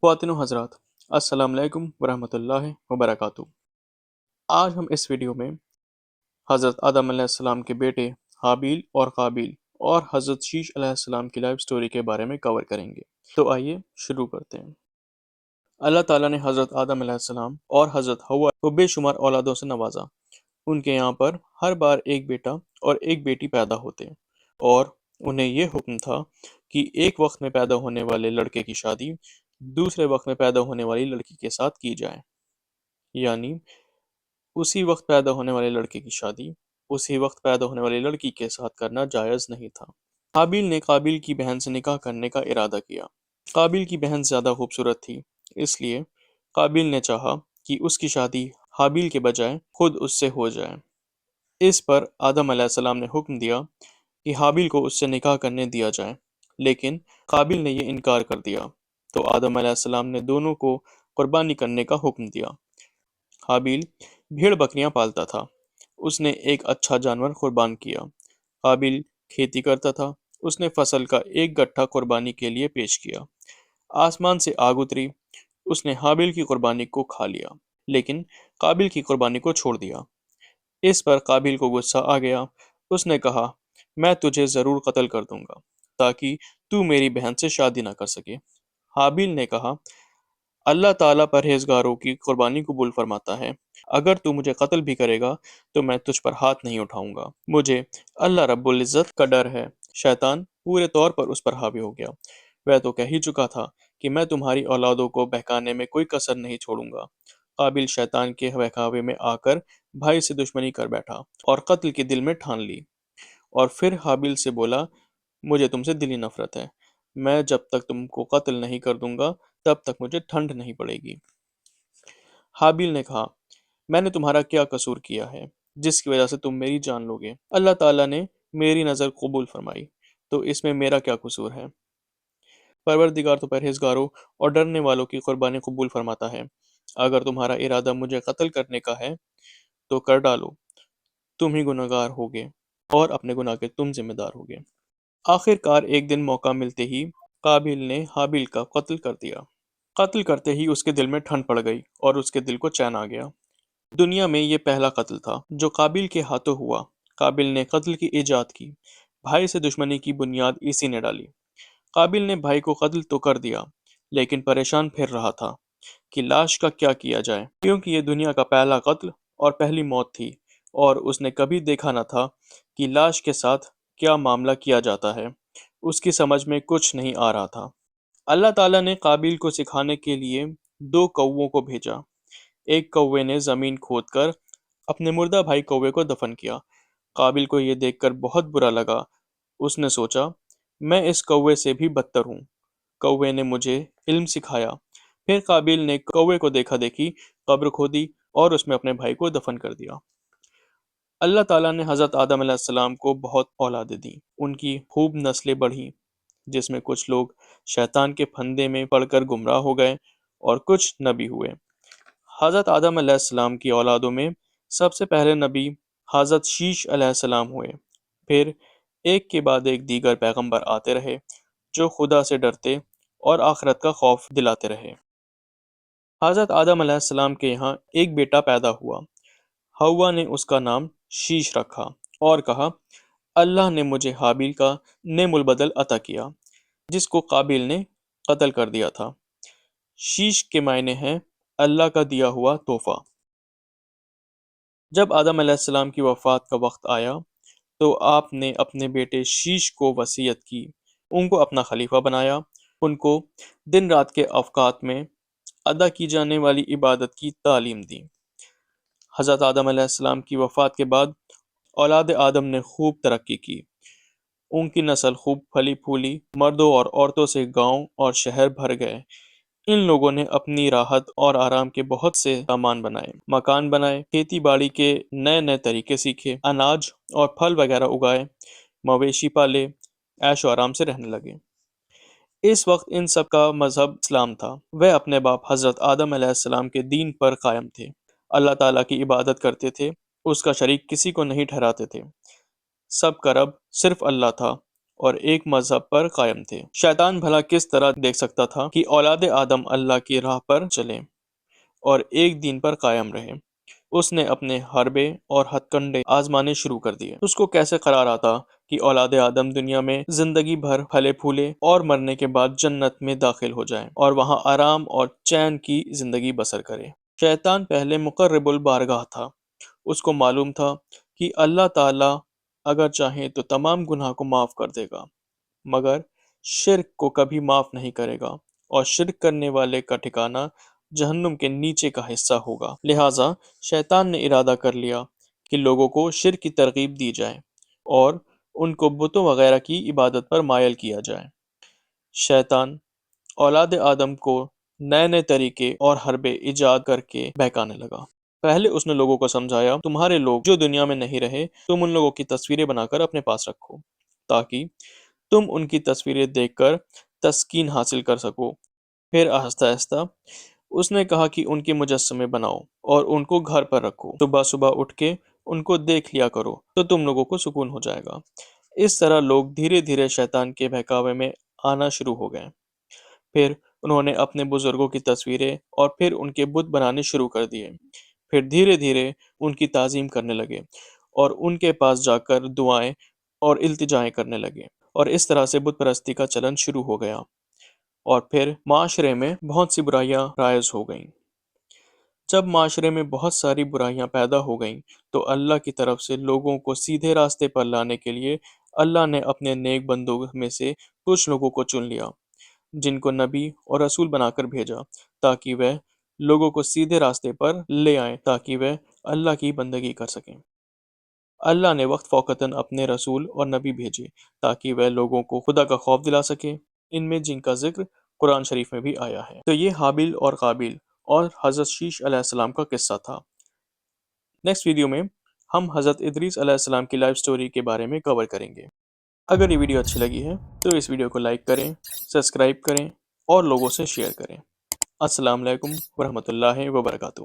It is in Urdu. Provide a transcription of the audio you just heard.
خواتین و حضرات، السلام علیکم ورحمۃ اللہ وبرکاتہ۔ آج ہم اس ویڈیو میں حضرت آدم علیہ السلام کے بیٹے حابیل اور قابیل اور حضرت شیش علیہ السلام کی لائف سٹوری کے بارے میں کور کریں گے۔ تو آئیے شروع کرتے ہیں۔ اللہ تعالیٰ نے حضرت آدم علیہ السلام اور حضرت حوا کو بے شمار اولادوں سے نوازا۔ ان کے یہاں پر ہر بار ایک بیٹا اور ایک بیٹی پیدا ہوتے اور انہیں یہ حکم تھا کہ ایک وقت میں پیدا ہونے والے لڑکے کی شادی دوسرے وقت میں پیدا ہونے والی لڑکی کے ساتھ کی جائے، یعنی اسی وقت پیدا ہونے والے لڑکے کی شادی اسی وقت پیدا ہونے والی لڑکی کے ساتھ کرنا جائز نہیں تھا۔ حابیل نے قابیل کی بہن سے نکاح کرنے کا ارادہ کیا۔ قابیل کی بہن زیادہ خوبصورت تھی، اس لیے قابیل نے چاہا کہ اس کی شادی حابیل کے بجائے خود اس سے ہو جائے۔ اس پر آدم علیہ السلام نے حکم دیا کہ حابیل کو اس سے نکاح کرنے دیا جائے، لیکن قابیل نے یہ انکار کر دیا، تو آدم علیہ السلام نے دونوں کو قربانی کرنے کا حکم دیا۔ حابیل بھیڑ بکریاں پالتا تھا، اس نے ایک اچھا جانور قربان کیا۔ قابیل کھیتی کرتا تھا، اس نے فصل کا ایک گٹھا قربانی کے لیے پیش کیا۔ آسمان سے آگ اتری، اس نے حابیل کی قربانی کو کھا لیا، لیکن قابیل کی قربانی کو چھوڑ دیا۔ اس پر قابیل کو غصہ آ گیا، اس نے کہا میں تجھے ضرور قتل کر دوں گا تاکہ تو میری بہن سے شادی نہ کر سکے۔ حابیل نے کہا اللہ تعالیٰ پرہیزگاروں کی قربانی قبول فرماتا ہے، اگر تو مجھے قتل بھی کرے گا تو میں تجھ پر ہاتھ نہیں اٹھاؤں گا، مجھے اللہ رب العزت کا ڈر ہے۔ شیطان پورے طور پر اس پر حاوی ہو گیا، وہ تو کہہ ہی چکا تھا کہ میں تمہاری اولادوں کو بہکانے میں کوئی کسر نہیں چھوڑوں گا۔ قابیل شیطان کے بہکاوے میں آ کر بھائی سے دشمنی کر بیٹھا اور قتل کی دل میں ٹھان لی، اور پھر حابیل سے بولا مجھے تم سے دلی نفرت ہے، میں جب تک تم کو قتل نہیں کر دوں گا تب تک مجھے ٹھنڈ نہیں پڑے گی۔ حابیل نے کہا میں نے تمہارا کیا قصور کیا ہے جس کی وجہ سے تم میری جان لوگے؟ اللہ تعالیٰ نے میری نظر قبول فرمائی تو اس میں میرا کیا قصور ہے؟ پروردگار تو پرہیزگاروں اور ڈرنے والوں کی قربانی قبول فرماتا ہے۔ اگر تمہارا ارادہ مجھے قتل کرنے کا ہے تو کر ڈالو، تم ہی گنہگار ہوگے اور اپنے گناہ کے تم ذمہ دار ہوگے۔ آخر کار ایک دن موقع ملتے ہی قابیل نے حابیل کا قتل کر دیا۔ قتل کرتے ہی اس کے دل میں ٹھنڈ پڑ گئی اور اس کے دل کو چین آ گیا۔ دنیا میں یہ پہلا قتل تھا جو قابیل کے ہاتھوں ہوا۔ قابیل نے قتل کی ایجاد کی، بھائی سے دشمنی کی بنیاد اسی نے ڈالی۔ قابیل نے بھائی کو قتل تو کر دیا، لیکن پریشان پھر رہا تھا کہ لاش کا کیا کیا جائے، کیونکہ یہ دنیا کا پہلا قتل اور پہلی موت تھی، اور اس نے کبھی دیکھا نہ تھا کہ لاش کے ساتھ کیا معاملہ کیا جاتا ہے۔ اس کی سمجھ میں کچھ نہیں آ رہا تھا۔ اللہ تعالیٰ نے قابیل کو سکھانے کے لیے 2 کووں کو بھیجا۔ ایک کوے نے زمین کھود کر اپنے مردہ بھائی کوے کو دفن کیا۔ قابیل کو یہ دیکھ کر بہت برا لگا، اس نے سوچا میں اس کوے سے بھی بدتر ہوں، کوے نے مجھے علم سکھایا۔ پھر قابیل نے کوے کو دیکھا دیکھی قبر کھودی اور اس میں اپنے بھائی کو دفن کر دیا۔ اللہ تعالیٰ نے حضرت آدم علیہ السلام کو بہت اولادیں دیں، ان کی خوب نسلیں بڑھیں، جس میں کچھ لوگ شیطان کے پھندے میں پڑھ کر گمراہ ہو گئے اور کچھ نبی ہوئے۔ حضرت آدم علیہ السلام کی اولادوں میں سب سے پہلے نبی حضرت شیش علیہ السلام ہوئے، پھر ایک کے بعد ایک دیگر پیغمبر آتے رہے جو خدا سے ڈرتے اور آخرت کا خوف دلاتے رہے۔ حضرت آدم علیہ السلام کے یہاں ایک بیٹا پیدا ہوا، حوا نے اس کا نام شیش رکھا اور کہا اللہ نے مجھے حابیل کا نعم البدل عطا کیا جس کو قابیل نے قتل کر دیا تھا۔ شیش کے معنی ہیں اللہ کا دیا ہوا تحفہ۔ جب آدم علیہ السلام کی وفات کا وقت آیا تو آپ نے اپنے بیٹے شیش کو وصیت کی، ان کو اپنا خلیفہ بنایا، ان کو دن رات کے اوقات میں ادا کی جانے والی عبادت کی تعلیم دی۔ حضرت آدم علیہ السلام کی وفات کے بعد اولاد آدم نے خوب ترقی کی، ان کی نسل خوب پھلی پھولی، مردوں اور عورتوں سے گاؤں اور شہر بھر گئے۔ ان لوگوں نے اپنی راحت اور آرام کے بہت سے سامان بنائے، مکان بنائے، کھیتی باڑی کے نئے نئے طریقے سیکھے، اناج اور پھل وغیرہ اگائے، مویشی پالے، عیش و آرام سے رہنے لگے۔ اس وقت ان سب کا مذہب اسلام تھا، وہ اپنے باپ حضرت آدم علیہ السلام کے دین پر قائم تھے، اللہ تعالیٰ کی عبادت کرتے تھے، اس کا شریک کسی کو نہیں ٹھہراتے تھے، سب کا رب صرف اللہ تھا اور ایک مذہب پر قائم تھے۔ شیطان بھلا کس طرح دیکھ سکتا تھا کہ اولاد آدم اللہ کی راہ پر چلیں اور ایک دین پر قائم رہے۔ اس نے اپنے حربے اور ہتھ کنڈے آزمانے شروع کر دیے۔ اس کو کیسے قرار آتا کہ اولاد آدم دنیا میں زندگی بھر پھلے پھولے اور مرنے کے بعد جنت میں داخل ہو جائیں اور وہاں آرام اور چین کی زندگی بسر کرے۔ شیطان پہلے مقرب البارگاہ تھا۔ اس کو معلوم تھا کہ اللہ تعالیٰ اگر چاہیں تو تمام گناہ کو معاف کر دے گا، مگر شرک کو کبھی معاف نہیں کرے گا، اور شرک کرنے والے کا ٹھکانہ جہنم کے نیچے کا حصہ ہوگا۔ لہٰذا شیطان نے ارادہ کر لیا کہ لوگوں کو شرک کی ترغیب دی جائے اور ان کو بتوں وغیرہ کی عبادت پر مائل کیا جائے۔ شیطان اولاد آدم کو نئے نئے طریقے اور حربے ایجاد کر کے بہکانے لگا۔ پہلے اس نے لوگوں کو سمجھایا، تمہارے لوگ جو دنیا میں نہیں رہے، تم ان لوگوں کی تصویریں بنا کر اپنے پاس رکھو تاکہ تم ان کی تصویریں دیکھ کر تسکین حاصل کر سکو۔ پھر آہستہ آہستہ اس نے کہا کہ ان کے مجسمے بناؤ اور ان کو گھر پر رکھو، صبح صبح اٹھ کے ان کو دیکھ لیا کرو تو تم لوگوں کو سکون ہو جائے گا۔ اس طرح لوگ دھیرے دھیرے شیطان کے بہکاوے میں آنا شروع ہو گئے۔ پھر انہوں نے اپنے بزرگوں کی تصویریں اور پھر ان کے بت بنانے شروع کر دیے۔ پھر دھیرے دھیرے ان کی تعظیم کرنے لگے اور ان کے پاس جا کر دعائیں اور التجائیں کرنے لگے، اور اس طرح سے بت پرستی کا چلن شروع ہو گیا، اور پھر معاشرے میں بہت سی برائیاں رائج ہو گئیں۔ جب معاشرے میں بہت ساری برائیاں پیدا ہو گئیں تو اللہ کی طرف سے لوگوں کو سیدھے راستے پر لانے کے لیے اللہ نے اپنے نیک بندوں میں سے کچھ لوگوں کو چن لیا، جن کو نبی اور رسول بنا کر بھیجا تاکہ وہ لوگوں کو سیدھے راستے پر لے آئیں، تاکہ وہ اللہ کی بندگی کر سکیں۔ اللہ نے وقت فوقتاً اپنے رسول اور نبی بھیجے تاکہ وہ لوگوں کو خدا کا خوف دلا سکے، ان میں جن کا ذکر قرآن شریف میں بھی آیا ہے۔ تو یہ حابیل اور قابیل اور حضرت شیش علیہ السلام کا قصہ تھا۔ نیکسٹ ویڈیو میں ہم حضرت ادریس علیہ السلام کی لائف سٹوری کے بارے میں کور کریں گے۔ اگر یہ ویڈیو اچھی لگی ہے تو اس ویڈیو کو لائک کریں، سبسکرائب کریں اور لوگوں سے شیئر کریں۔ السلام علیکم ورحمۃ اللہ وبرکاتہ۔